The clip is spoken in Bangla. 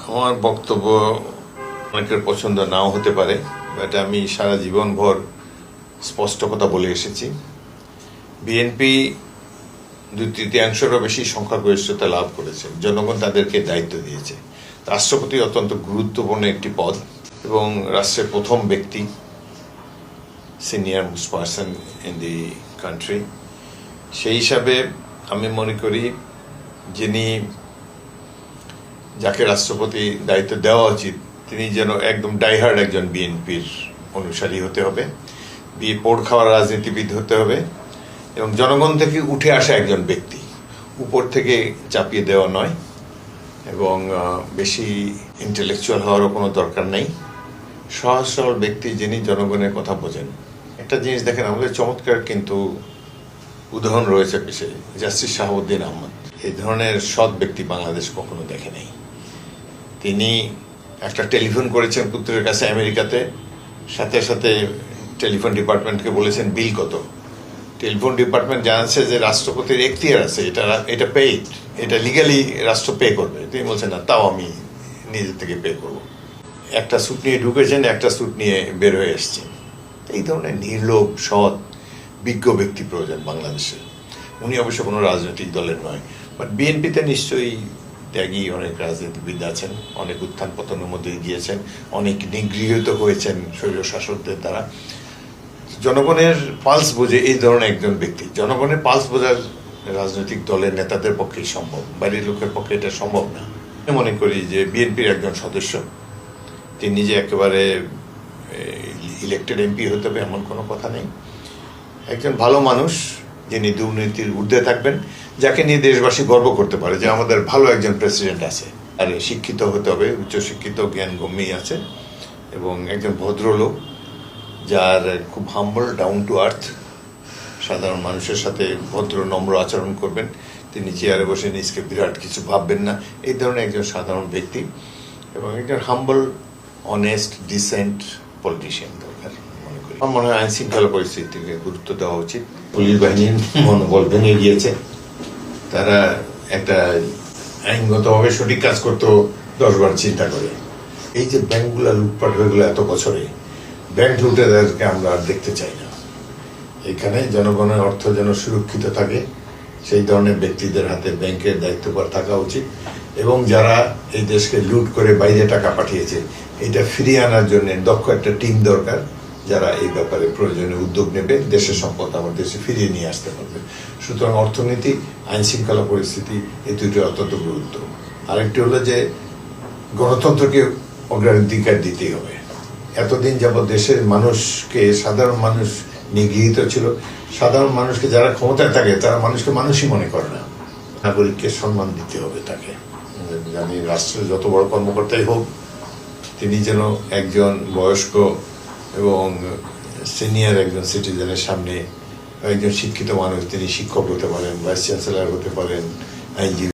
আমার বক্তব্য অনেকের পছন্দ নাও হতে পারে, বাট আমি সারা জীবন ভর স্পষ্ট কথা বলে এসেছি। বিএনপি 2/3 বেশি সংখ্যাগরিষ্ঠতা লাভ করেছে, জনগণ তাদেরকে দায়িত্ব দিয়েছে। রাষ্ট্রপতি অত্যন্ত গুরুত্বপূর্ণ একটি পদ এবং রাষ্ট্রের প্রথম ব্যক্তি, senior most person in the country. সেই হিসাবে আমি মনে করি যাকে রাষ্ট্রপতি দায়িত্ব দেওয়া উচিত তিনি যেন একদম ডাইহার্ড একজন বিএনপির অনুসারী হতে হবে, পোড় খাওয়ার রাজনীতিবিদ হতে হবে এবং জনগণ থেকে উঠে আসা একজন ব্যক্তি, উপর থেকে চাপিয়ে দেওয়া নয় এবং বেশি ইন্টেলেকচুয়াল হওয়ারও কোনো দরকার নেই। সহজ সরল ব্যক্তি যিনি জনগণের কথা বোঝেন। একটা জিনিস দেখেন, আমাদের চমৎকার কিন্তু উদাহরণ রয়েছে পেশে, জাস্টিস শাহাবুদ্দিন আহমদ। এই ধরনের সৎ ব্যক্তি বাংলাদেশ কখনো দেখে নেই। তিনি একটা টেলিফোন করেছেন পুত্রের কাছে আমেরিকাতে, সাথে সাথে টেলিফোন ডিপার্টমেন্টকে বলেছেন বিল কত। টেলিফোন ডিপার্টমেন্ট জানাচ্ছে যে রাষ্ট্রপতির এখতিয়ার আছে, এটা পেইড, এটা লিগালি রাষ্ট্র পে করবে। তিনি বলছেন না, তাও আমি নিজের থেকে পে করব। একটা স্যুট নিয়ে ঢুকেছেন, একটা স্যুট নিয়ে বের হয়ে এসছেন। এই ধরনের নির্লোভ সৎ বিজ্ঞ ব্যক্তি প্রয়োজন বাংলাদেশে। উনি অবশ্য কোনো রাজনৈতিক দলের নয়, বাট বিএনপিতে নিশ্চয়ই ত্যাগী অনেক রাজনীতিবিদ আছেন, অনেক উত্থান পতনের মধ্যে গিয়েছেন, অনেক নিগৃহীত হয়েছেন স্বৈর শাসকদের দ্বারা। জনগণের পালস বোঝে এই ধরনের একজন ব্যক্তি। জনগণের পালস বোঝার রাজনৈতিক দলের নেতাদের পক্ষেই সম্ভব, বাইরের লোকের পক্ষে এটা সম্ভব না। আমি মনে করি যে বিএনপির একজন সদস্য তিনি যে একেবারে ইলেক্টেড এমপি হতে হবে এমন কোনো কথা নেই। একজন ভালো মানুষ যিনি দুর্নীতির ঊর্ধ্বে থাকবেন, যাকে নিয়ে দেশবাসী গর্ব করতে পারে যে আমাদের ভালো একজন প্রেসিডেন্ট আছে। আর শিক্ষিত হতে হবে, উচ্চশিক্ষিত, জ্ঞানগম্যই আছে এবং একজন ভদ্রলোক যার খুব হাম্বল, ডাউন টু আর্থ, সাধারণ মানুষের সাথে ভদ্র নম্র আচরণ করবেন। তিনি চেয়ারে বসে নিজকে বিরাট কিছু ভাববেন না, এই ধরনের একজন সাধারণ ব্যক্তি এবং একজন হাম্বল, অনেস্ট, ডিসেন্ট পলিটিশিয়ান দরকার মনে করি। আমার মনে হয় আইন শৃঙ্খলা পরিস্থিতিকে গুরুত্ব দেওয়া উচিত। পুলিশ বাহিনীর মনোবল ভেঙে গিয়েছে, তারা একটা আইনগতভাবে সঠিক কাজ করতেও 10 বার চিন্তা করে। এই যে ব্যাংকগুলো লুটপাট হয়ে গেলো এত বছরে, ব্যাংক লুটেদেরকে আমরা আর দেখতে চাই না। এখানে জনগণের অর্থ যেন সুরক্ষিত থাকে, সেই ধরনের ব্যক্তিদের হাতে ব্যাংকের দায়িত্বভার থাকা উচিত এবং যারা এই দেশকে লুট করে বাইরে টাকা পাঠিয়েছে এটা ফিরিয়ে আনার জন্য দক্ষ একটা টিম দরকার, যারা এই ব্যাপারে প্রয়োজনীয় উদ্যোগ নেবে, দেশের সম্পদ আমার দেশে ফিরিয়ে নিয়ে আসতে পারবে। সুতরাং অর্থনীতি, আইন শৃঙ্খলা পরিস্থিতি, এই দুটো অত্যন্ত গুরুত্ব। আরেকটি হলো যে গণতন্ত্রকে অগ্রাধিকার দিতেই হবে। এতদিন যাবৎ দেশের মানুষকে, সাধারণ মানুষ নিগৃহীত ছিল। সাধারণ মানুষকে যারা ক্ষমতায় থাকে তারা মানুষকে মানুষই মনে করে না। নাগরিককে সম্মান দিতে হবে তাকে। জানি রাষ্ট্রের যত বড় কর্মকর্তাই হোক, তিনি যেন একজন বয়স্ক এবং সিনিয়র একজন সিটিজেনের সামনে, একজন শিক্ষিত মানুষ, তিনি শিক্ষক হতে পারেন, ভাইস চ্যান্সেলর হতে পারেন, আইনজীবী